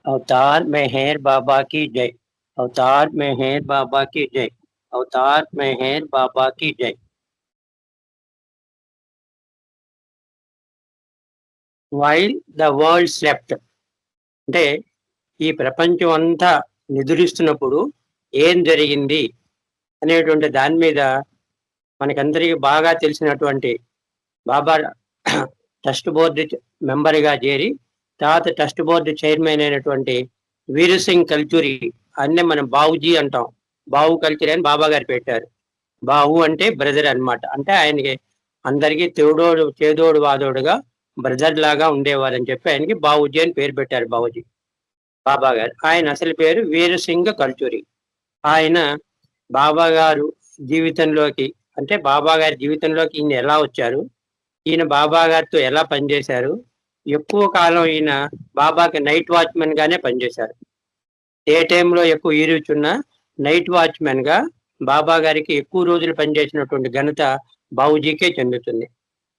अवतार मेहर बाबा की जय। अवतार मेहर बाबा की जय। अवतार मेहर बाबा की जय। వైల్ ద వరల్డ్ స్లెప్ట్ అంటే ఈ ప్రపంచం అంతా నిద్రిస్తున్నప్పుడు ఏం జరిగింది అనేటువంటి దాని మీద మనకందరికీ బాగా తెలిసినటువంటి బాబా ట్రస్ట్ బోర్డు మెంబర్గా చేరి తర్వాత ట్రస్ట్ బోర్డు చైర్మన్ అయినటువంటి వీరసింగ్ కల్చూరి అన్నే మనం బావుజీ అంటాం. బావు కల్చూరి అని బాబా గారు పెట్టారు. బావు అంటే బ్రదర్ అన్నమాట. అంటే ఆయనకి అందరికీ తోడోడు చేదోడు వాదోడుగా బ్రదర్ లాగా ఉండేవారని చెప్పి ఆయనకి బావుజీ అని పేరు పెట్టారు. బావుజీ బాబా గారు. ఆయన అసలు పేరు వీరసింగ కల్చూరి. ఆయన బాబా గారు జీవితంలోకి అంటే బాబా గారి జీవితంలోకి ఈయన ఎలా వచ్చారు, ఈయన బాబా గారితో ఎలా పనిచేశారు, ఎక్కువ కాలం ఈయన బాబాకి నైట్ వాచ్మెన్ గానే పనిచేశారు. ఏ టైంలో ఎక్కువ ఈరుచున్నా నైట్ వాచ్మెన్ గా బాబా గారికి ఎక్కువ రోజులు పనిచేసినటువంటి ఘనత బావుజీకే చెందుతుంది.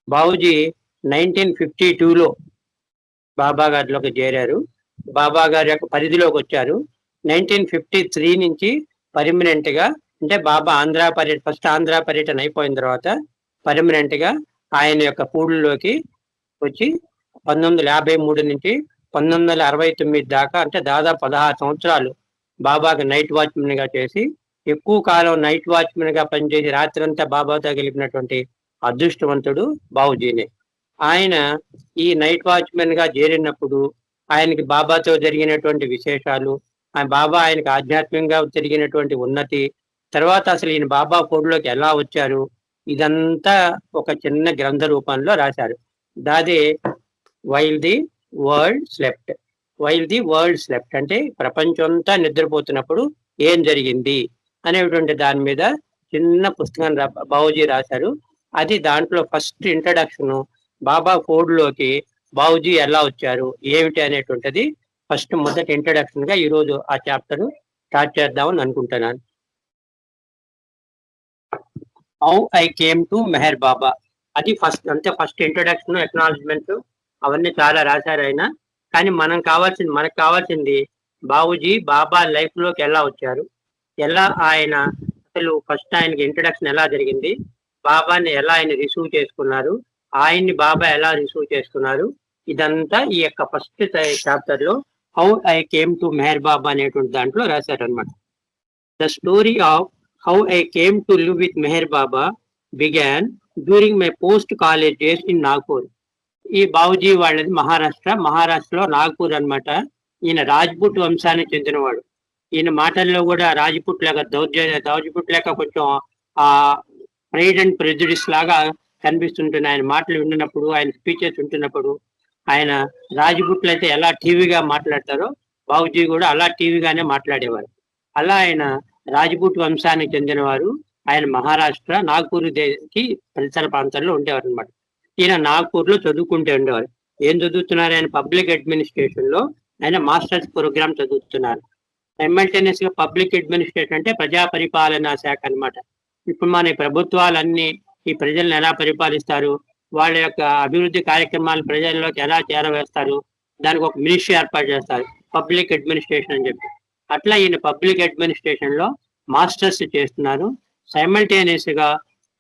బావుజీ 1952లో బాబా గారిలోకి చేరారు. బాబా గారి యొక్క పరిధిలోకి వచ్చారు. 1953 నుంచి పర్మనెంట్ గా అంటే బాబా ఫస్ట్ ఆంధ్ర పర్యటన అయిపోయిన తర్వాత పర్మనెంట్ గా ఆయన యొక్క పూడుల్లోకి వచ్చి 1953 నుంచి 1969 దాకా అంటే దాదాపు 16 సంవత్సరాలు బాబాకి నైట్ వాచ్మెన్ గా చేసి ఎక్కువ కాలం నైట్ వాచ్మెన్ గా పనిచేసి రాత్రంతా బాబాతో గెలిపినటువంటి అదృష్టవంతుడు బావుజీనే. ఆయన ఈ నైట్ వాచ్మెన్ గా చేరినప్పుడు ఆయనకి బాబాతో జరిగినటువంటి విశేషాలు, బాబా ఆయనకి ఆధ్యాత్మికంగా జరిగినటువంటి ఉన్నతి, తర్వాత అసలు ఈయన బాబా కోడ్లోకి ఎలా వచ్చారు, ఇదంతా ఒక చిన్న గ్రంథ రూపంలో రాశారు. దాదే while the world slept. While the world slept అంటే ప్రపంచం అంతా నిద్రపోతున్నప్పుడు ఏం జరిగింది అనేటువంటి దాని మీద చిన్న పుస్తకం బావుజీ రాశారు. అది దాంట్లో ఫస్ట్ ఇంట్రడక్షన్ బాబా ఫోర్డ్లోకి బావుజీ ఎలా వచ్చారు ఏమిటి అనేటువంటిది ఫస్ట్ మొదటి ఇంట్రడక్షన్ గా ఈరోజు ఆ చాప్టర్ స్టార్ట్ చేద్దామని అనుకుంటున్నాను. How I came to Meher Baba, అది ఫస్ట్ ఇంట్రొడక్షన్, ఎక్నాలజ్మెంట్ అవన్నీ చాలా రాశారు ఆయన. కానీ మనకు కావాల్సింది బావుజీ బాబా లైఫ్ లోకి ఎలా వచ్చారు, ఎలా ఆయన అసలు ఫస్ట్ ఆయనకి ఇంట్రొడక్షన్ ఎలా జరిగింది, బాబాని ఎలా ఆయన రిసీవ్ చేసుకున్నారు, ఆయన్ని బాబా ఎలా రిసీవ్ చేసుకున్నారు, ఇదంతా ఈ యొక్క ఫస్ట్ చాప్టర్ లో how I came to Meher Baba అనేటువంటి దాంట్లో రాశారు అనమాట. The story of how I came to live with Meher Baba began during my post college days in Nagpur. ఈ బావుజీ వాళ్ళది మహారాష్ట్రలో నాగ్పూర్ అన్నమాట. ఈయన రాజ్పుట్ వంశానికి చెందినవాడు. ఈయన మాటల్లో కూడా రాజ్పుట్ లేక కొంచెం ఆ ప్రైడ్ అండ్ ప్రెజుడిస్ లాగా కనిపిస్తుంటుంది. ఆయన మాటలు విన్నప్పుడు, ఆయన స్పీచెస్ వింటున్నప్పుడు ఆయన రాజ్పుట్లు అయితే ఎలా టీవీగా మాట్లాడతారో బావుజీ కూడా అలా టీవీగానే మాట్లాడేవారు. అలా ఆయన రాజ్పుట్ వంశానికి చెందినవారు. ఆయన మహారాష్ట్ర నాగ్పూర్కి పరిసర ప్రాంతాల్లో ఉండేవారు అనమాట. ఈయన నాగ్పూర్ లో చదువుకుంటూ ఉండేవారు. ఏం చదువుతున్నారు? ఆయన పబ్లిక్ అడ్మినిస్ట్రేషన్ లో ఆయన మాస్టర్స్ ప్రోగ్రామ్ చదువుతున్నారు. సైమల్టేనియస్ గా పబ్లిక్ అడ్మినిస్ట్రేషన్ అంటే ప్రజా పరిపాలనా శాఖ అనమాట. ఇప్పుడు మన ప్రభుత్వాలన్నీ ఈ ప్రజలను ఎలా పరిపాలిస్తారు, వాళ్ళ యొక్క అభివృద్ధి కార్యక్రమాలు ప్రజల్లోకి ఎలా చేరవేస్తారు, దానికి ఒక మినిస్ట్రీ ఏర్పాటు చేస్తారు, పబ్లిక్ అడ్మినిస్ట్రేషన్ అని చెప్పి. అట్లా ఈయన పబ్లిక్ అడ్మినిస్ట్రేషన్ లో మాస్టర్స్ చేస్తున్నారు. సైమల్టేనియస్ గా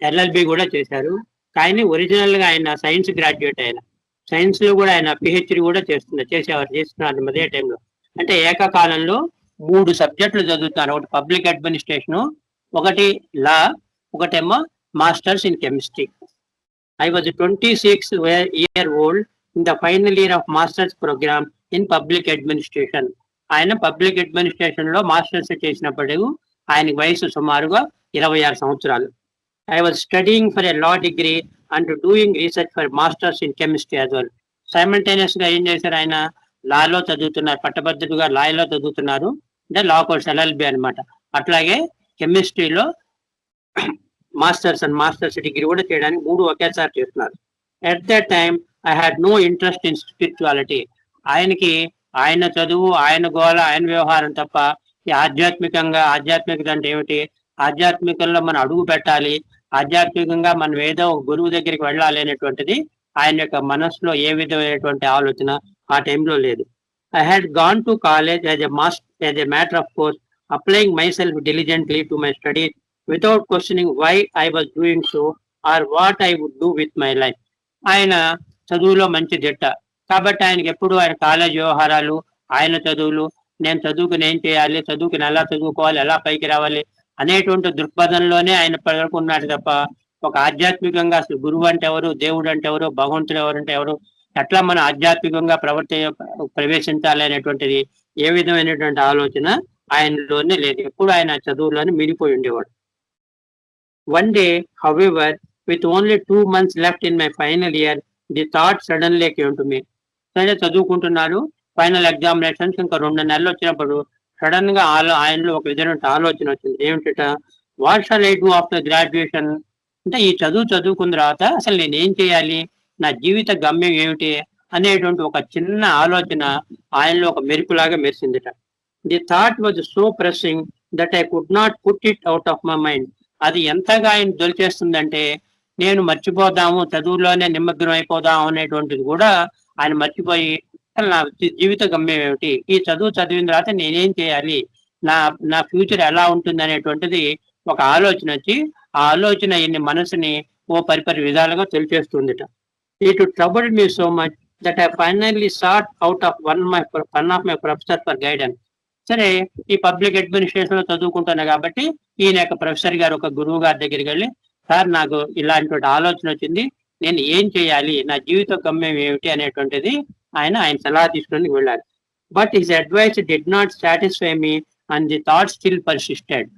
ఎల్ఎల్బి కూడా చేశారు. కానీ ఒరిజినల్ గా ఆయన సైన్స్ గ్రాడ్యుయేట్. ఆయన సైన్స్ లో కూడా ఆయన పిహెచ్డి కూడా చేస్తున్నారు అదే టైంలో. అంటే ఏకకాలంలో 3 సబ్జెక్టులు చదువుతున్నారు. ఒకటి పబ్లిక్ అడ్మినిస్ట్రేషన్, ఒకటి లా, ఒకటేమో masters in chemistry. I was 26 year old in the final year of master's program in public administration. ఆయన పబ్లిక్ అడ్మినిస్ట్రేషన్ లో మాస్టర్స్ చేసినప్పుడు ఆయనకి వయసు సుమారుగా 26 సంవత్సరాలు. I was studying for a law degree and doing research for masters in chemistry as well. Simultaneous గా ఏం చేశారు? ఆయన లాలో చదువుతున్నారు, పట్టభద్రుడుగా లాలో చదువుతున్నారు. అంటే లా కోర్స్ ఎల్ఎల్బి అనమాట. అట్లాగే కెమిస్ట్రీలో మాస్టర్స్ డిగ్రీ కూడా చేయడానికి 3 ఒకేసారి చేస్తున్నారు. At that time I had no interest in spirituality. ఆయనకి ఆయన చదువు, ఆయన గోళ, ఆయన వ్యవహారం తప్ప ఈ ఆధ్యాత్మికత అంటే ఏమిటి, ఆధ్యాత్మికంలో మనం అడుగు పెట్టాలి, ఆధ్యాత్మికంగా మనం ఏదో ఒక గురువు దగ్గరికి వెళ్ళాలి అనేటువంటిది ఆయన యొక్క మనసులో ఏ విధమైనటువంటి ఆలోచన ఆ టైంలో లేదు. I had gone to college as a matter of course, applying myself diligently to my studies without questioning why I was doing so or what I would do with my life. ఆయన చదువులో మంచి దిట్ట. కాబట్టి ఆయనకి ఎప్పుడు ఆయన college వ్యవహారాలు, ఆయన చదువులు, నేను చదువుకుని ఏం చేయాలి, చదువుకుని ఎలా చదువుకోవాలి, ఎలా పైకి రావాలి అనేటువంటి దృక్పథంలోనే ఆయన పడుకున్నాడు తప్ప, ఒక ఆధ్యాత్మికంగా అసలు గురువు అంటే ఎవరు, దేవుడు అంటే ఎవరు, భగవంతుడు ఎవరంటే ఎవరు, ఎట్లా మనం ఆధ్యాత్మికంగా ప్రవేశించాలి అనేటువంటిది ఏ విధమైనటువంటి ఆలోచన ఆయనలోనే లేదు. ఎప్పుడు ఆయన చదువులోనే మిగిలిపోయి ఉండేవాడు. One day however with only 2 months left in my final year, the thought suddenly came to me. సరే చదువుకుంటున్నాను, ఫైనల్ ఎగ్జామినేషన్స్ ఇంకా 2 నెలలు వచ్చినప్పుడు సడన్ గా ఆయనలో ఒక విధమైన ఆలోచన వచ్చింది. ఏమిటట, what shall I do after graduation? అంటే ఈ చదువుకున్న తర్వాత అసలు నేను ఏం చేయాలి, నా జీవిత గమ్యం ఏమిటి అనేటువంటి ఒక చిన్న ఆలోచన ఆయనలో ఒక మెరుపులాగా మెరిసిందిట. The thought was so pressing that I could not put it out of my mind. అది ఎంతగా ఆయన దొరికేస్తుందంటే నేను మర్చిపోదాము, చదువులోనే నిమగ్నం అయిపోదాం అనేటువంటిది కూడా ఆయన మర్చిపోయి, అసలు నా జీవిత గమ్యం ఏమిటి, ఈ చదువు చదివిన తర్వాత నేనేం చేయాలి, నా ఫ్యూచర్ ఎలా ఉంటుంది అనేటువంటిది ఒక ఆలోచన వచ్చి, ఆ ఆలోచన ఈయన మనసుని ఓ పరిపరి విధాలుగా తెలిచేస్తుందిట. It troubled me so much that I finally sought out of one of my professor for guidance. సరే, ఈ పబ్లిక్ అడ్మినిస్ట్రేషన్ లో చదువుకుంటున్నా కాబట్టి ఈయన యొక్క ప్రొఫెసర్ గారు ఒక గురువు గారి దగ్గరికి వెళ్ళి, సార్ నాకు ఇలాంటి ఆలోచన వచ్చింది, నేను ఏం చేయాలి, నా జీవిత గమ్యం ఏమిటి అనేటువంటిది ఆయన సలహా తీసుకుని వెళ్ళారు. But his advice did not satisfy me and the thought still persisted.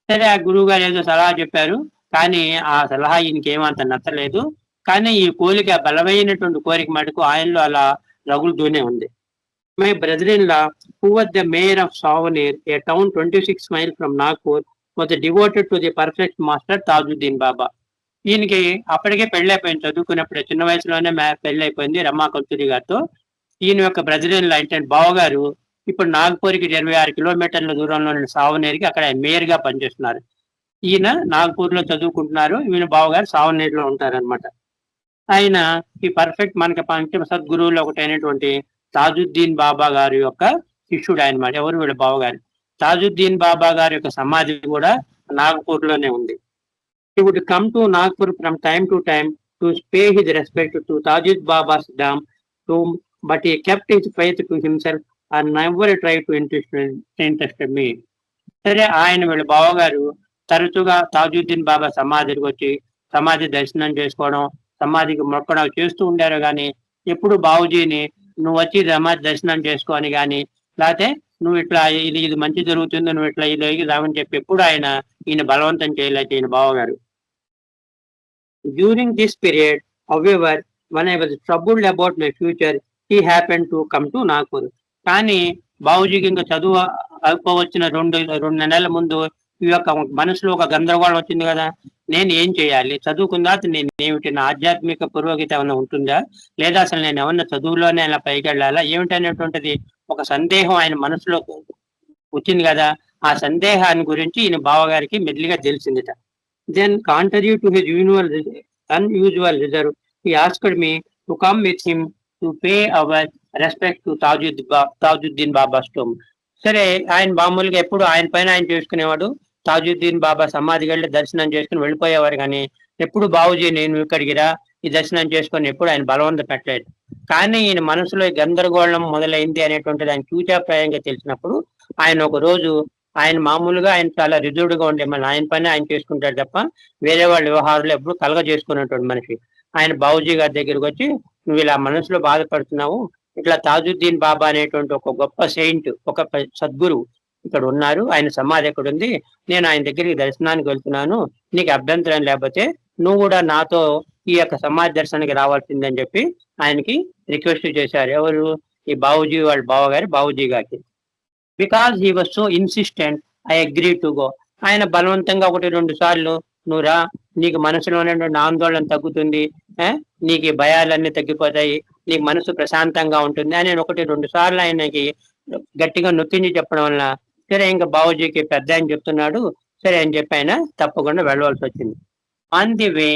సరే, ఆ గురువు గారు ఏదో సలహా చెప్పారు, కానీ ఆ సలహా ఈయనకి ఏమంత నచ్చలేదు. కానీ ఈ కోరిక, బలమైనటువంటి కోరిక మటుకు ఆయనలో అలా రగులుతూనే ఉంది. My brother in law, who was the mayor of Saoner, a town 26 miles from Nagpur, was devoted to the perfect master Tajuddin Baba. ఈయనకి అప్పటికే పెళ్ళైపోయింది, చదువుకున్నప్పుడే చిన్న వయసులోనే పెళ్ళైపోయింది రమా కస్తూరి గారితో. ఈయన యొక్క బ్రదర్ ఇన్ లా అంటే బావగారు ఇప్పుడు నాగ్పూర్కి 26 కిలోమీటర్ల దూరంలో ఉన్న సావనేరికి అక్కడ మేయర్ గా పనిచేస్తున్నారు. ఈయన నాగ్పూర్ లో చదువుకుంటున్నారు, ఈయన బావగారు సావనేరులో ఉంటారనమాట. ఆయన ఈ పర్ఫెక్ట్ మనకి పంచమ సద్గురువులో ఒకటైనటువంటి తాజుద్దీన్ బాబా గారి యొక్క శిష్యుడు ఆయన. ఎవరు, వీళ్ళ బావగారు. తాజుద్దీన్ బాబా గారి యొక్క సమాధి కూడా నాగపూర్ లోనే ఉంది. He would come to Nagpur from time to time to pay his respect to Tajud Baba's dam tomb, but he kept his faith to himself and never tried to interest me. సరే, ఆయన వీళ్ళ బావగారు తరచుగా తాజుద్దీన్ బాబా సమాధికి వచ్చి సమాధి దర్శనం చేసుకోవడం, సమాధికి మొక్కడం చేస్తూ ఉండారు. కానీ ఎప్పుడు బావుజీని నువ్వు వచ్చి సమాధి దర్శనం చేసుకో అని కానీ, లేకపోతే నువ్వు ఇట్లా ఇది మంచి జరుగుతుంది, నువ్వు ఇట్లా ఇది రావని చెప్పి ఎప్పుడు ఈయన బలవంతం చేయలేదు ఈయన బావగారు. During this period, however, when I was troubled about my future, he happened to come to Nagpur. కానీ బావుజీకి ఇంకా చదువు అయిపోవచ్చిన 2 నెలల ముందు ఈ యొక్క మనసులో ఒక గందరగోళం వచ్చింది కదా, నేను ఏం చేయాలి, చదువుకున్నా నేను ఏమిటి, నా ఆధ్యాత్మిక పురోగతి ఏమైనా ఉంటుందా, లేదా అసలు నేను ఏమన్నా చదువులోనే అలా పైకి వెళ్ళాలా ఏమిటి అనేటువంటిది ఒక సందేహం ఆయన మనసులో వచ్చింది కదా. ఆ సందేహాన్ని గురించి ఈయన బావగారికి మెల్లిగా తెలిసిందిట. Then contrary to his unusual reserve, he asked me to come with him to pay our respect to Tajuddin Baba స్టోమ్. సరే, ఆయన మామూలుగా ఎప్పుడు ఆయన పైన ఆయన చేసుకునేవాడు, తాజుద్దీన్ బాబా సమాధికి వెళ్ళి దర్శనం చేసుకుని వెళ్ళిపోయేవారు. కానీ ఎప్పుడు బావుజీ నేను ఇక్కడికి రా, ఈ దర్శనం చేసుకొని ఎప్పుడు ఆయన బలవంతం పెట్టలేదు. కానీ ఈయన మనసులో గందరగోళం మొదలైంది అనేటువంటిది ఆయన చూచాప్రాయంగా తెలిసినప్పుడు ఆయన ఒక రోజు, ఆయన మామూలుగా ఆయన చాలా రిజర్వ్డ్గా ఉండే, మన ఆయన పని ఆయన చేసుకుంటాడు తప్ప వేరే వాళ్ళ వ్యవహారాలు ఎప్పుడు కలగ చేసుకున్నటువంటి మనిషి. ఆయన బావుజీ గారి దగ్గరికి వచ్చి, నువ్వు ఇలా మనసులో బాధపడుతున్నావు, ఇట్లా తాజుద్దీన్ బాబా అనేటువంటి ఒక గొప్ప సెయింట్, ఒక సద్గురు ఇక్కడ ఉన్నారు, ఆయన సమాధి ఎక్కడ ఉంది, నేను ఆయన దగ్గరికి దర్శనానికి వెళ్తున్నాను, నీకు అభ్యంతరం లేకపోతే నువ్వు కూడా నాతో ఈ యొక్క సమాధి దర్శనానికి రావాల్సిందని చెప్పి ఆయనకి రిక్వెస్ట్ చేశారు. ఎవరు, ఈ బావుజీ వాళ్ళ బావగారు బావుజీ గారికి. Because he was so insistent, I agree to go. ఆయన బలవంతంగా 1-2 సార్లు నువ్వు రా, నీకు మనసులో ఉన్నటువంటి ఆందోళన తగ్గుతుంది, నీకు భయాలన్నీ తగ్గిపోతాయి, నీకు మనసు ప్రశాంతంగా ఉంటుంది అని 1-2 సార్లు ఆయనకి గట్టిగా నొక్కించి చెప్పడం వల్ల సరే, ఇంకా బావుజీకి పెద్ద ఆయన చెప్తున్నాడు సరే అని చెప్పి ఆయన తప్పకుండా వెళ్ళవలసి వచ్చింది. On the way,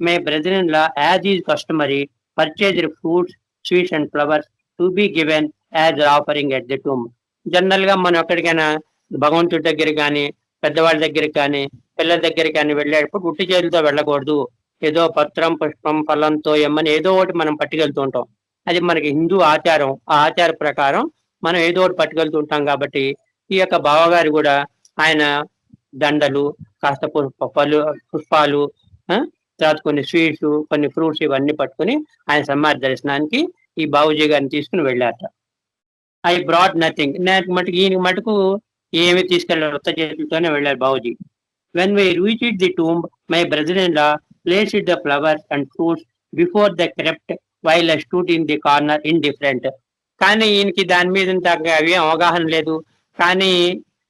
my brother in law, as is customary, purchased fruits, sweets and flowers to be given as offering at the tomb. General గా మనం ఎక్కడికైనా భగవంతుడి దగ్గర కానీ, పెద్దవాళ్ళ దగ్గరికి కానీ, పిల్లల దగ్గరికి కానీ వెళ్ళేటప్పుడు ఉట్టి చేతులతో వెళ్ళకూడదు. ఏదో పత్రం, పుష్పం, ఫలంతో ఏమని ఏదో ఒకటి మనం పట్టుకెళ్తూ ఉంటాం. అది మనకి హిందూ ఆచారం. ఆ ఆచార ప్రకారం మనం ఏదో ఒకటి పట్టుకెళ్తూ ఉంటాం కాబట్టి, ఈ యొక్క బావగారు కూడా ఆయన దండలు, కాస్త పుష్పాలు, తర్వాత కొన్ని స్వీట్స్, కొన్ని ఫ్రూట్స్ ఇవన్నీ పట్టుకుని ఆయన సమాధి దర్శనానికి ఈ బాబుజీ గారిని తీసుకుని వెళ్ళారట. I brought nothing. నాకు మటుకు ఈయన మటుకు ఏమి తీసుకెళ్ళారు, ఉత్త చేతులతోనే వెళ్ళారు Babuji. When we reached the tomb, my brother in law placed the flowers and fruits before the crept while I stood in the corner indifferent. కానీ ఈయనకి దాని మీద అవి అవగాహన లేదు. కానీ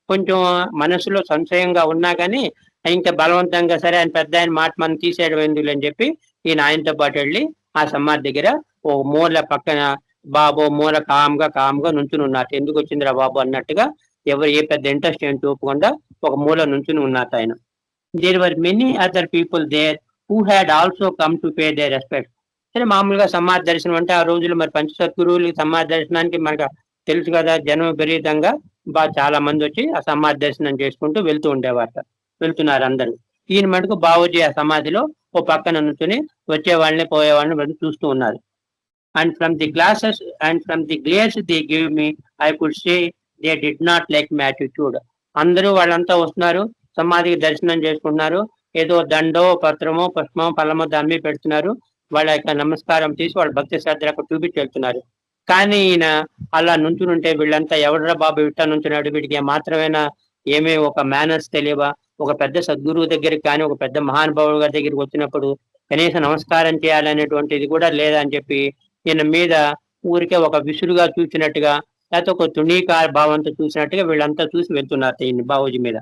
కొంచెం మనసులో సంశయంగా ఉన్నా కానీ ఇంకా బలవంతంగా సరే ఆయన పెద్ద ఆయన మాట మనం తీసేయడం ఎందుకు అని చెప్పి ఈయన ఆయనతో పాటు వెళ్ళి ఆ సమాధి దగ్గర ఓ మూల పక్కన బాబు మూల కామ్గా నుంచుని ఉన్నారు. ఎందుకు వచ్చిందిరా బాబు అన్నట్టుగా ఎవరు ఏ పెద్ద ఇంట్రెస్ట్ ఏం చూపకుండా ఒక మూల నుంచుని ఉన్నారు ఆయన. There were many other people there who had also come to pay their respect. సరే మామూలుగా సమాధి దర్శనం అంటే ఆ రోజులు మరి పంచ సద్గురువులు సమాధి దర్శనానికి మనకు తెలుసు కదా, జనం విపరీతంగా చాలా మంది వచ్చి ఆ సమాధి దర్శనం చేసుకుంటూ వెళ్తున్నారు అందరూ. ఈయన మటుకు బాబుజీ ఆ సమాధిలో ఓ పక్కన నుంచుని వచ్చే వాళ్ళని పోయే వాళ్ళని చూస్తూ ఉన్నారు. And from the glares they give me I could say they did not like my attitude. అందరూ వాళ్ళంతా వస్తున్నారు, సమాధికి దర్శనం చేసుకుంటున్నారు, ఏదో దండో, పత్రమో, పుష్పమో, ఫలమో దాని మీద పెడుతున్నారు. వాళ్ళ యొక్క నమస్కారం తీసి వాళ్ళ భక్తి శ్రద్ధలకు చూపించి వెళ్తున్నారు. కానీ ఈయన అలా నుంచునుంటే వీళ్ళంతా ఎవడరా బాబు ఇట్టా నుంచున్నాడు, వీడికి మాత్రమేనా ఏమీ ఒక మేనర్స్ తెలియవా, ఒక పెద్ద సద్గురువు దగ్గరికి కానీ ఒక పెద్ద మహానుభావుడు గారి దగ్గరికి వచ్చినప్పుడు కనీసం నమస్కారం చేయాలనేటువంటిది కూడా లేదా అని చెప్పి ఈయన మీద ఊరికే ఒక విసురుగా చూసినట్టుగా, లేకపోతే ఒక తుణీకార భావంతో చూసినట్టుగా వీళ్ళంతా చూసి వెళ్తున్నారు ఈయన బాబుజీ మీద.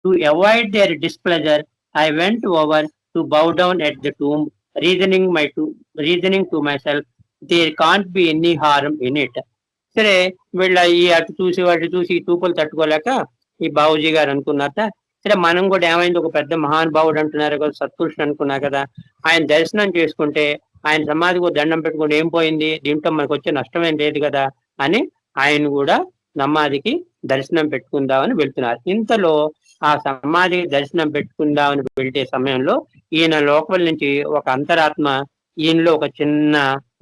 To avoid their displeasure I went over to bow down at the tomb reasoning to myself there can't be any harm in it. సరే వీళ్ళ ఈ అటు చూసి వాటి చూసి ఈ తూపులు తట్టుకోలేక ఈ బాబుజీ గారు అనుకున్నారట, సరే మనం కూడా ఏమైంది, ఒక పెద్ద మహానుభావుడు అంటున్నారు కదా, సత్పురుషుడు అనుకున్నా కదా, ఆయన దర్శనం చేసుకుంటే ఆయన సమాధికి దండం పెట్టుకుంటే ఏం పోయింది, దీంట్లో మనకు వచ్చే నష్టమేం లేదు కదా అని ఆయన కూడా సమాధికి దర్శనం పెట్టుకుందామని వెళ్తున్నారు. ఇంతలో ఆ సమాధికి దర్శనం పెట్టుకుందామని వెళ్తే సమయంలో ఈయన లోపల నుంచి ఒక అంతరాత్మ ఈయనలో ఒక చిన్న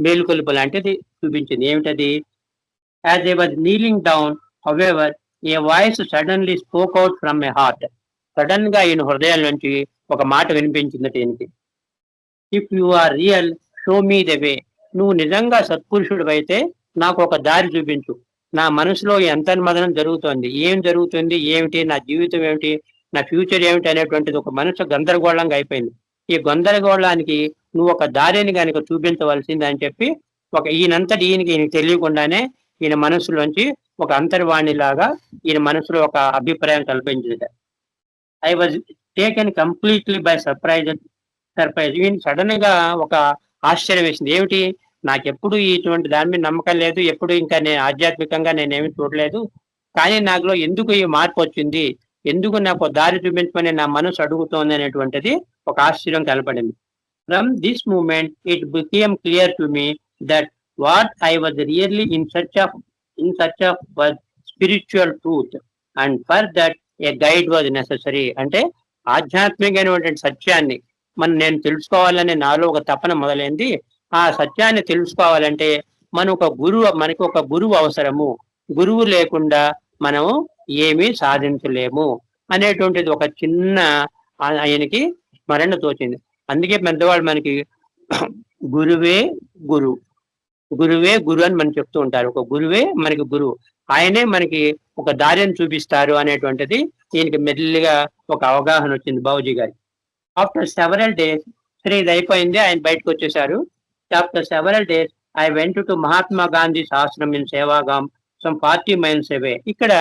మేలుకొలుపు లాంటిది చూపించింది. ఏమిటది? As I was kneeling down however a voice suddenly spoke out from my heart. Sudden గా ఈయన హృదయం నుంచి ఒక మాట వినిపించింది ఈయనకి. If you are real show me the way. నువ్వు నిజంగా సత్పురుషుడు అయితే నాకు ఒక దారి చూపించు. నా మనసులో ఎంత మదనం జరుగుతోంది, ఏం జరుగుతుంది, ఏమిటి నా జీవితం ఏమిటి, నా ఫ్యూచర్ ఏమిటి అనేటువంటిది ఒక మనసు గందరగోళంగా అయిపోయింది. ఈ గందరగోళానికి నువ్వు ఒక దారిని కనుక చూపించవలసింది అని చెప్పి ఈయనకి తెలియకుండానే ఈయన మనసులోంచి ఒక అంతర్వాణి లాగా ఈయన మనసులో ఒక అభిప్రాయం కల్పించింది. I was taken completely by surprise. ఈయన సడన్ గా ఒక ఆశ్చర్యం వేసింది. ఏమిటి, నాకెప్పుడు ఇటువంటి దాని మీద నమ్మకం లేదు, ఎప్పుడు ఇంకా నేను ఆధ్యాత్మికంగా నేనేమి చూడలేదు, కానీ నాకులో ఎందుకు ఈ మార్పు వచ్చింది, ఎందుకు నాకు దారి చూపించమని నా మనసు అడుగుతోంది అనేటువంటిది ఒక ఆశ్చర్యం కనపడింది. From this moment it became clear to me that what I was really in search of was spiritual truth and for that a guide was necessary. అంటే ఆధ్యాత్మికమైనటువంటి సత్యాన్ని నేను తెలుసుకోవాలనే నాలో ఒక తపన మొదలైంది. ఆ సత్యాన్ని తెలుసుకోవాలంటే మనకి ఒక గురువు అవసరము, గురువు లేకుండా మనము ఏమీ సాధించలేము అనేటువంటిది ఒక చిన్న ఆయనకి స్మరణ తోచింది. అందుకే పెద్దవాళ్ళు మనకి గురువే గురు అని మనం చెప్తూ ఉంటారు. ఒక గురువే మనకి గురువు, ఆయనే మనకి ఒక దారిని చూపిస్తారు అనేటువంటిది ఈయనకి మెల్లిగా ఒక అవగాహన వచ్చింది బాబుజీ గారికి. ఆఫ్టర్ సెవరల్ డేస్, సరే ఇది అయిపోయింది, ఆయన బయటకు వచ్చేసారు. After several days I went to Mahatma Gandhi ఆశ్రమం ఇన్ సేవాగాం సమ్ 40 miles అవే. ఇక్కడ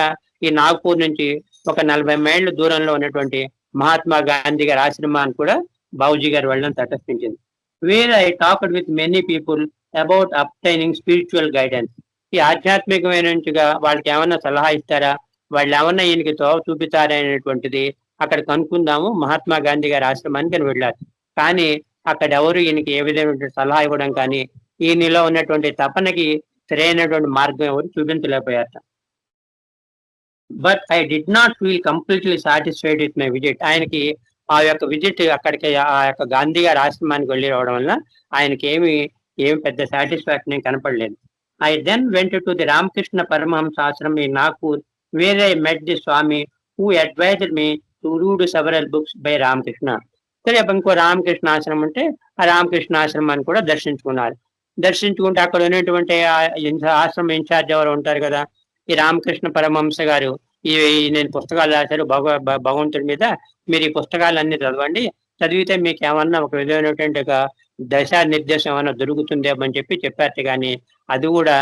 ఈ నాగ్పూర్ నుంచి ఒక 40 మైళ్ళ దూరంలో ఉన్నటువంటి మహాత్మా గాంధీ గారి ఆశ్రమాన్ని కూడా బాబుజీ గారు వెళ్ళడం తటస్థించింది. Where I talked with many people about obtaining spiritual guidance. ఈ ఆధ్యాత్మికమైనగా వాళ్ళకి ఏమన్నా సలహా ఇస్తారా, వాళ్ళు ఏమన్నా ఈయనకి తోవ చూపిస్తారా అనేటువంటిది అక్కడ కనుక్కుందాము మహాత్మా గాంధీ గారి ఆశ్రమానికి అని వెళ్ళారు. కానీ అక్కడ ఎవరు ఈయనకి ఏ విధమైన సలహా ఇవ్వడం కానీ, ఈయనలో ఉన్నటువంటి తపనకి సరైనటువంటి మార్గం ఎవరు చూపించలేకపోయారట. But I did not feel completely satisfied with my visit. ఆయనకి ఆ యొక్క విజిట్ అక్కడికి ఆ యొక్క గాంధీ గారి ఆశ్రమానికి వెళ్ళి రావడం వల్ల ఆయనకి ఏమి పెద్ద సాటిస్ఫాక్షన్ ఏం కనపడలేదు. I then went to the Ramakrishna Paramahamsa ఆశ్రమం in Nagpur where I met the swami who advised me to read several books by Ramakrishna. సరే ఇంకో రామకృష్ణ ఆశ్రమం ఉంటే ఆ రామకృష్ణ ఆశ్రమాన్ని కూడా దర్శించుకున్నారు. దర్శించుకుంటే అక్కడ ఉన్నటువంటి ఆశ్రమం ఇన్ఛార్జ్ ఎవరు ఉంటారు కదా, ఈ రామకృష్ణ పరమహంస గారు ఈ నేను పుస్తకాలు రాశారు భగవంతుడి మీద, మీరు ఈ పుస్తకాలన్నీ చదవండి, చదివితే మీకు ఏమన్నా ఒక విధమైనటువంటి ఒక దశా నిర్దేశం ఏమన్నా దొరుకుతుందేమో అని చెప్పారు. కానీ అది కూడా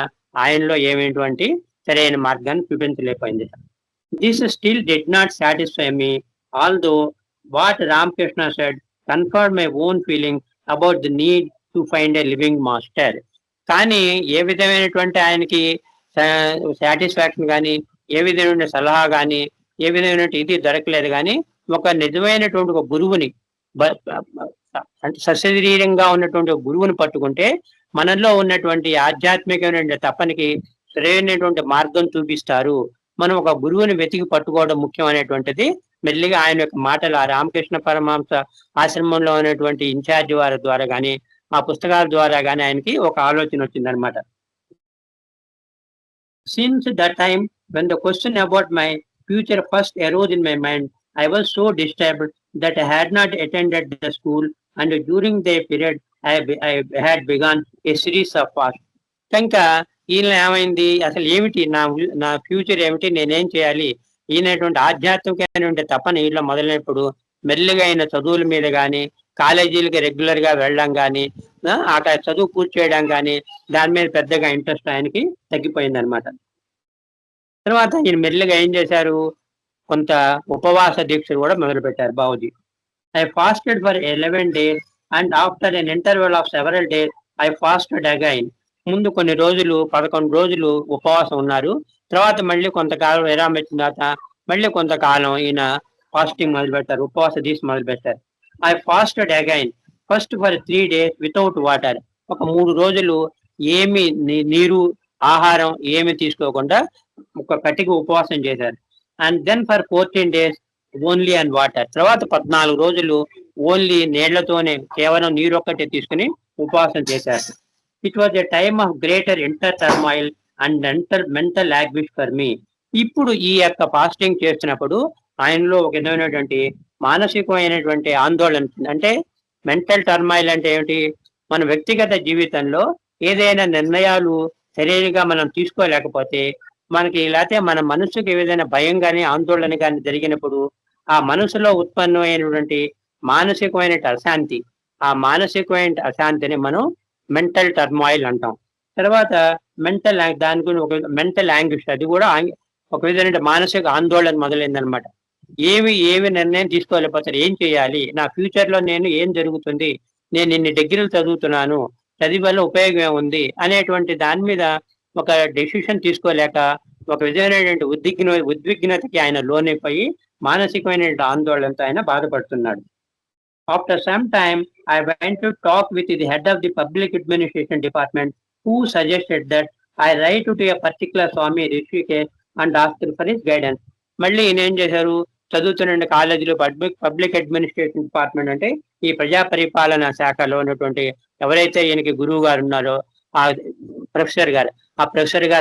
ఆయనలో ఏమైనటువంటి సరైన మార్గాన్ని చూపించలేకపోయింది. This still did not satisfy me, although what Ramakrishna said confirm my own feeling about the need to find a living master. కానీ ఏ విధమైనటువంటి ఆయనకి సాటిస్ఫాక్షన్ కానీ, ఏ విధమైన సలహా కానీ, ఏ విధమైన ఇది దొరకలేదు. కానీ ఒక నిజమైనటువంటి ఒక గురువుని అంటే సశరీరంగా ఉన్నటువంటి ఒక గురువుని పట్టుకుంటే మనలో ఉన్నటువంటి ఆధ్యాత్మికమైన తపనికి సరైనటువంటి మార్గం చూపిస్తారు. మనం ఒక గురువుని వెతికి పట్టుకోవడం ముఖ్యం అనేటువంటిది మెల్లిగా ఆయన యొక్క మాటలు ఆ రామకృష్ణ పరమహంస ఆశ్రమంలో ఉన్నటువంటి ఇన్ఛార్జ్ వారి ద్వారా కానీ, ఆ పుస్తకాల ద్వారా కానీ ఆయనకి ఒక ఆలోచన వచ్చిందనమాట. Since that time, when the question about my future first arose in my mind, I was so disturbed that I had not attended the school, and during the period I had begun a series of fasts. కనుక ఈయన ఏమైంది, అసలు ఏమిటి నా future ఏమిటి, నేనేం చేయాలి, ఈయనటువంటి ఆధ్యాత్మికమైనటువంటి తపన ఈయన మొదలైనప్పుడు మెల్లిగా అయిన చదువుల మీద కానీ, కాలేజీలకి రెగ్యులర్ గా వెళ్ళడం కానీ, అక్కడ చదువు పూర్తి చేయడం కానీ దాని మీద పెద్దగా ఇంట్రెస్ట్ ఆయనకి తగ్గిపోయింది అనమాట. తర్వాత ఈయన మెల్లిగా ఏం చేశారు, కొంత ఉపవాస దీక్షలు కూడా మొదలు పెట్టారు Babuji. I fasted for 11 days and after an interval of several days I fasted again. ముందు కొన్ని రోజులు 11 రోజులు ఉపవాసం ఉన్నారు. తర్వాత మళ్ళీ కొంతకాలం విరామం ఇచ్చిన తర్వాత మళ్ళీ కొంతకాలం ఈయన ఫాస్టింగ్ మొదలు పెట్టారు, ఉపవాస దీక్ష మొదలు పెట్టారు. I fasted again first for 3 days without water. ఒక 3 రోజులు ఏమి నీరు ఆహారం ఏమి తీసుకోకుండా ఒక కటిక ఉపవాసం చేశారు. And then for 14 days only and water. తర్వాత 14 రోజులు ఓన్లీ నీళ్లతోనే, కేవలం నీరు ఒక్కటే తీసుకుని ఉపవాసం చేశారు. It was a time of greater inner turmoil and mental anguish for me. ఇప్పుడు ఈ యొక్క ఫాస్టింగ్ చేస్తున్నప్పుడు ఆయనలో ఒక విధమైనటువంటి మానసికమైనటువంటి ఆందోళన. అంటే మెంటల్ టర్మాయిల్ అంటే ఏమిటి, మన వ్యక్తిగత జీవితంలో ఏదైనా నిర్ణయాలు సరిగా మనం తీసుకోలేకపోతే మనకి, లేకపోతే మన మనసుకి ఏదైనా భయం కానీ ఆందోళన కానీ జరిగినప్పుడు ఆ మనసులో ఉత్పన్నమైనటువంటి మానసికమైన అశాంతి, ఆ మానసికమైన అశాంతిని మనం మెంటల్ టర్మాయిల్ అంటాం. తర్వాత దాని గురించి ఒక మెంటల్ యాంగ్విష్, అది కూడా ఒక విధమైన మానసిక ఆందోళన మొదలైందనమాట. ఏమి నిర్ణయం తీసుకోలేకపోతారు, ఏం చేయాలి, నా ఫ్యూచర్ లో నేను ఏం జరుగుతుంది, నేను ఇన్ని డిగ్రీలు చదువుతున్నాను, చదివి వల్ల ఉపయోగం ఏముంది అనేటువంటి దాని మీద ఒక డెసిషన్ తీసుకోలేక ఒక విధమైనటువంటి ఉద్విగ్నతకి ఆయన లోనైపోయి మానసికమైన ఆందోళనతో ఆయన బాధపడుతున్నాడు. After some time I went to talk with the head of the public administration department who suggested that I write to a particular Swami Rishikesh and asked for his guidance. మళ్ళీ ఈయన ఏం చేశారు, చదువుతున్న కాలేజీలో పబ్లిక్ అడ్మినిస్ట్రేషన్ డిపార్ట్మెంట్ అంటే ఈ ప్రజా పరిపాలన శాఖలో ఉన్నటువంటి ఎవరైతే ఈయనకి గురువు గారు ఉన్నారో ఆ ప్రొఫెసర్ గారు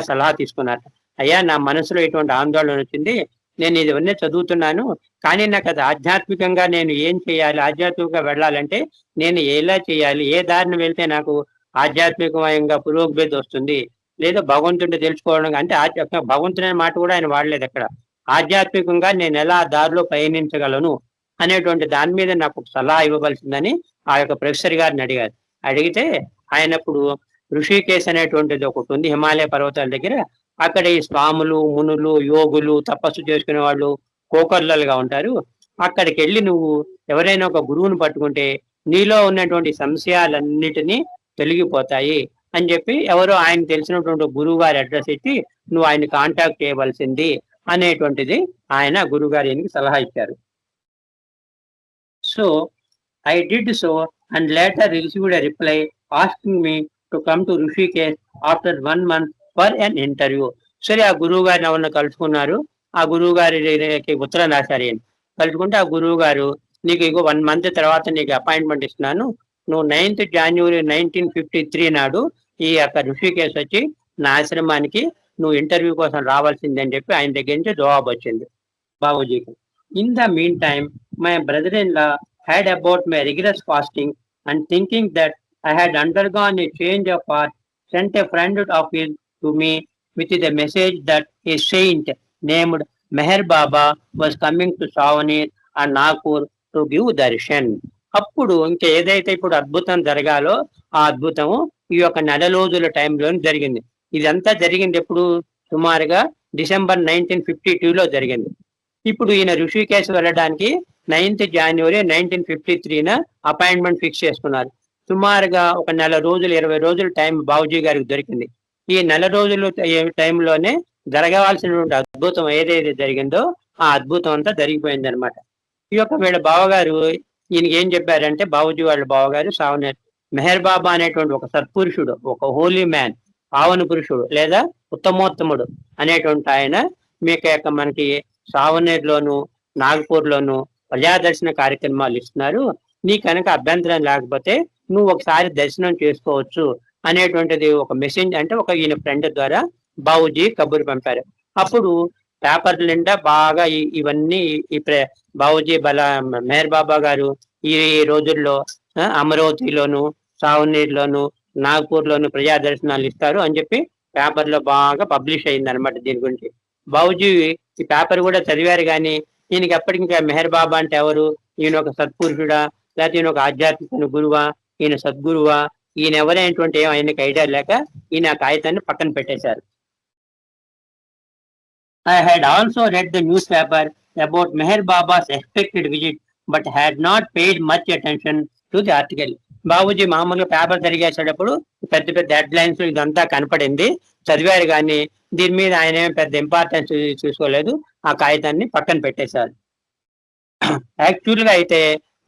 సలహా తీసుకున్నారు. అయ్యా, నా మనసులో ఇటువంటి ఆందోళన వచ్చింది, నేను ఇవన్నీ చదువుతున్నాను, కానీ నాకు అది ఆధ్యాత్మికంగా నేను ఏం చేయాలి, ఆధ్యాత్మికంగా వెళ్ళాలంటే నేను ఎలా చేయాలి, ఏ దారిని వెళ్తే నాకు ఆధ్యాత్మికంగా పురోగతి వస్తుంది, లేదా భగవంతుడిని తెలుసుకోవడం, అంటే భగవంతుని మాట కూడా ఆయన వాడలేదు అక్కడ, ఆధ్యాత్మికంగా నేను ఎలా దారిలో పయనించగలను అనేటువంటి దాని మీద నాకు సలహా ఇవ్వవలసిందని ఆ యొక్క ప్రొఫెసర్ గారిని అడిగితే ఆయనప్పుడు ఋషికేశ్ అనేటువంటిది ఒకటి ఉంది హిమాలయ పర్వతాల దగ్గర. అక్కడ ఈ స్వాములు, మునులు, యోగులు, తపస్సు చేసుకునే వాళ్ళు కోకర్లలుగా ఉంటారు. అక్కడికి వెళ్ళి నువ్వు ఎవరైనా ఒక గురువుని పట్టుకుంటే నీలో ఉన్నటువంటి సంశయాలన్నిటినీ తొలగిపోతాయి అని చెప్పి ఎవరో ఆయన తెలిసినటువంటి గురువు గారి అడ్రస్ ఇచ్చి నువ్వు ఆయన కాంటాక్ట్ చేయవలసింది అనేటువంటిది ఆయన గురువు గారు ఈయనకి సలహా ఇచ్చారు. So I did so and later received a reply asking me to come to Rishikesh after 1 month for an interview. సరే ఆ గురువు గారిని ఎవరిని కలుసుకున్నారు. ఆ గురువు గారికి ఉత్తరం రాశారు ఈయన. కలుసుకుంటే ఆ గురువు గారు, నీకు ఇగో 1 month తర్వాత నీకు అపాయింట్మెంట్ ఇస్తున్నాను. నువ్వు 9th January 1953 నాడు ఈ యొక్క ఋషికేశ్ వచ్చి నా ఆశ్రమానికి నువ్వు ఇంటర్వ్యూ కోసం రావాల్సిందే అని చెప్పి ఆయన దగ్గర నుంచి జవాబు వచ్చింది బాబూజీకి. In the meantime my brother in law had about my rigorous fasting and thinking that I had undergone a change of heart, sent a friend of his to me with the message that a saint named Meher Baba was coming to Savanir and Nagpur to give darshan. అప్పుడు ఇంకా ఏదైతే ఇప్పుడు అద్భుతం జరగాలో ఆ అద్భుతము ఈ యొక్క నెల రోజుల టైంలో జరిగింది. ఇదంతా జరిగింది ఎప్పుడు? సుమారుగా December 1952లో జరిగింది. ఇప్పుడు ఈయన ఋషికేశ్ వెళ్ళడానికి 9th January 1953 అపాయింట్మెంట్ ఫిక్స్ చేసుకున్నారు. సుమారుగా ఒక నెల రోజులు 20 రోజుల టైం బాబూజీ గారికి దొరికింది. ఈ నెల రోజుల టైంలోనే జరగవలసినటువంటి అద్భుతం ఏదైతే జరిగిందో ఆ అద్భుతం అంతా జరిగిపోయింది అనమాట. ఈ యొక్క వీళ్ళ బావగారు ఈయనకి ఏం చెప్పారంటే, బాబూజీ వాళ్ళ బావగారు సావనేర్ మెహర్ బాబా అనేటువంటి ఒక సత్పురుషుడు, ఒక హోలీ మ్యాన్, పావన పురుషుడు లేదా ఉత్తమోత్తముడు అనేటువంటి ఆయన మీకు యొక్క మనకి సావనేర్లోను నాగపూర్లోను ప్రజాదర్శన కార్యక్రమాలు ఇస్తున్నారు. నీ కనుక అభ్యంతరం లేకపోతే నువ్వు ఒకసారి దర్శనం చేసుకోవచ్చు అనేటువంటిది ఒక మెసేజ్, అంటే ఒక ఈయన ఫ్రెండ్ ద్వారా బాబూజీ కబురు పంపారు. అప్పుడు పేపర్ల నిండా బాగా ఇవన్నీ బాబూజీ మెహర్ బాబా గారు ఈ రోజుల్లో అమరావతిలోను సావనీర్లోను నాగపూర్లోను ప్రజా దర్శనాలు ఇస్తారు అని చెప్పి పేపర్లో బాగా పబ్లిష్ అయింది అనమాట. దీని గురించి బాబూజీ ఈ పేపర్ కూడా చదివారు, కానీ ఈయనకి ఎప్పటికి ఇంకా మెహర్ బాబా అంటే ఎవరు, ఈయన ఒక సత్పురుషుడా లేకపోతే ఈయన ఒక ఆధ్యాత్మిక గురువా, ఈయన సద్గురువా, ఈయన ఎవరైనటువంటి ఆయనకి ఐడియా లేక ఈయన ఆ కాగితాన్ని పక్కన పెట్టేశారు. I had also read the newspaper about Meher Baba's expected visit, but had not paid much attention to the article. Babuji మామూలుగా పేపర్ తిరిగేసేటప్పుడు పెద్ద పెద్ద హెడ్ లైన్స్ ఇదంతా కనపడింది, చదివారు, కానీ దీని మీద ఆయన పెద్ద ఇంపార్టెన్స్ చూసుకోలేదు, ఆ కాగితాన్ని పక్కన పెట్టేశారు. యాక్చువల్ గా అయితే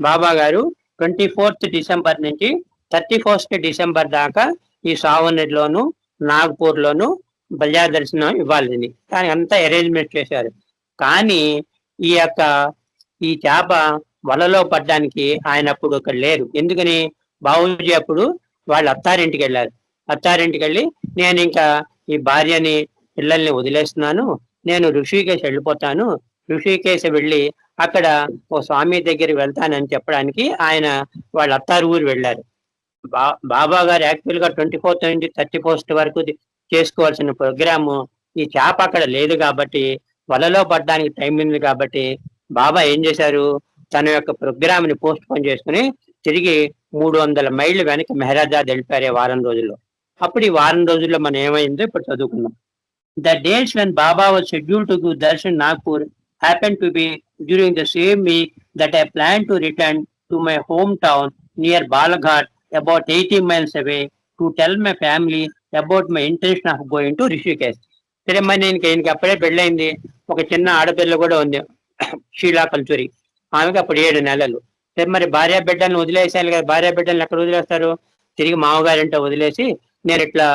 బాబా గారు 24th December నుంచి 31st December దాకా ఈ సావనీర్లోను నాగపూర్లోను ప్రజా దర్శనం ఇవ్వాలని, కానీ అంతా అరేంజ్మెంట్ చేశారు. కానీ ఈ చేప వలలో పడ్డానికి ఆయన అప్పుడు ఇక్కడ లేరు. ఎందుకని? బాబూజీ అప్పుడు వాళ్ళ అత్తారింటికి వెళ్ళారు. అత్తారింటికి వెళ్ళి, నేను ఇంకా ఈ భార్యని పిల్లల్ని వదిలేస్తున్నాను, నేను ఋషికేశ్ వెళ్ళిపోతాను, ఋషికేశ్ వెళ్ళి అక్కడ ఓ స్వామి దగ్గరికి వెళ్తానని చెప్పడానికి ఆయన వాళ్ళ అత్తారు ఊరు వెళ్ళారు. బాబా గారు యాక్చువల్ గా 24th నుంచి 31st వరకు చేసుకోవాల్సిన ప్రోగ్రాము ఈ చేప అక్కడ లేదు కాబట్టి, వలలో పడ్డానికి టైం ఉంది కాబట్టి బాబా ఏం చేశారు, తన యొక్క ప్రోగ్రామ్ ని పోస్ట్ పోన్ చేసుకుని తిరిగి 300 మైళ్ళు వెనక్కి మెహరాజాద్ వెళ్ళిపోయారు వారం రోజుల్లో. అప్పుడు ఈ వారం రోజుల్లో మనం ఏమైందో ఇప్పుడు చదువుకుందాం. The dates when Baba was scheduled to give darshan Nagpur happened to be during the same week that I planned to return to my hometown near Balaghat, about 80 miles away, to tell my family about my intention of going to Rishikesh. సరే, మరి ఈయనకి అప్పుడే పెళ్ళైంది, ఒక చిన్న ఆడపిల్ల కూడా ఉంది, షీలా కల్చూరి, ఆమెకి అప్పుడు 7 నెలలు. సరే, మరి భార్య బిడ్డలను వదిలేసారు కదా, భార్య బిడ్డలను ఎక్కడ వదిలేస్తారు? తిరిగి మామగారింటో వదిలేసి నేను ఇట్లా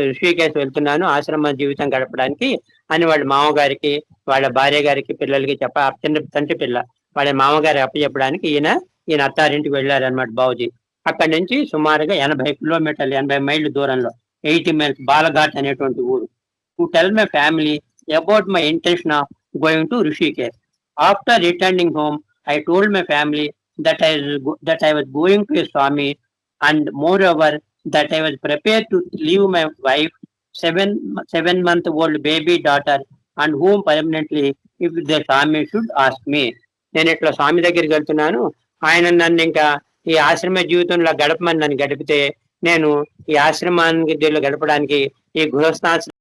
ఋషికేశ్ వెళ్తున్నాను ఆశ్రమ జీవితం గడపడానికి అని వాళ్ళ మామగారికి, వాళ్ళ భార్య గారికి, పిల్లలకి చిన్న తండ్రి పిల్ల వాళ్ళ మామగారి అప్పచెప్పడానికి ఈయన అత్తారింటికి వెళ్ళారనమాట బాబూజీ. అక్కడి నుంచి సుమారుగా 80 కిలోమీటర్లు, 80 మైళ్ళు దూరంలో 80 miles బాలఘాట్ అనేటువంటి ఊరు. To tell my family about my intention of going to Rishikesh. After returning home I told my family that I was going to a Swami, and moreover that I was prepared to leave my wife, 7-month-old baby daughter, and whom permanently if the Swami should ask me. నేను ఇట్లా స్వామి దగ్గరికి వెళ్తున్నాను, ఆయన నన్ను ఇంకా ఈ ఆశ్రమ జీవితంలో గడపమని నన్ను గడిపితే నేను ఈ ఆశ్రమానికి గడపడానికి ఈ గృహస్థాశ్రమ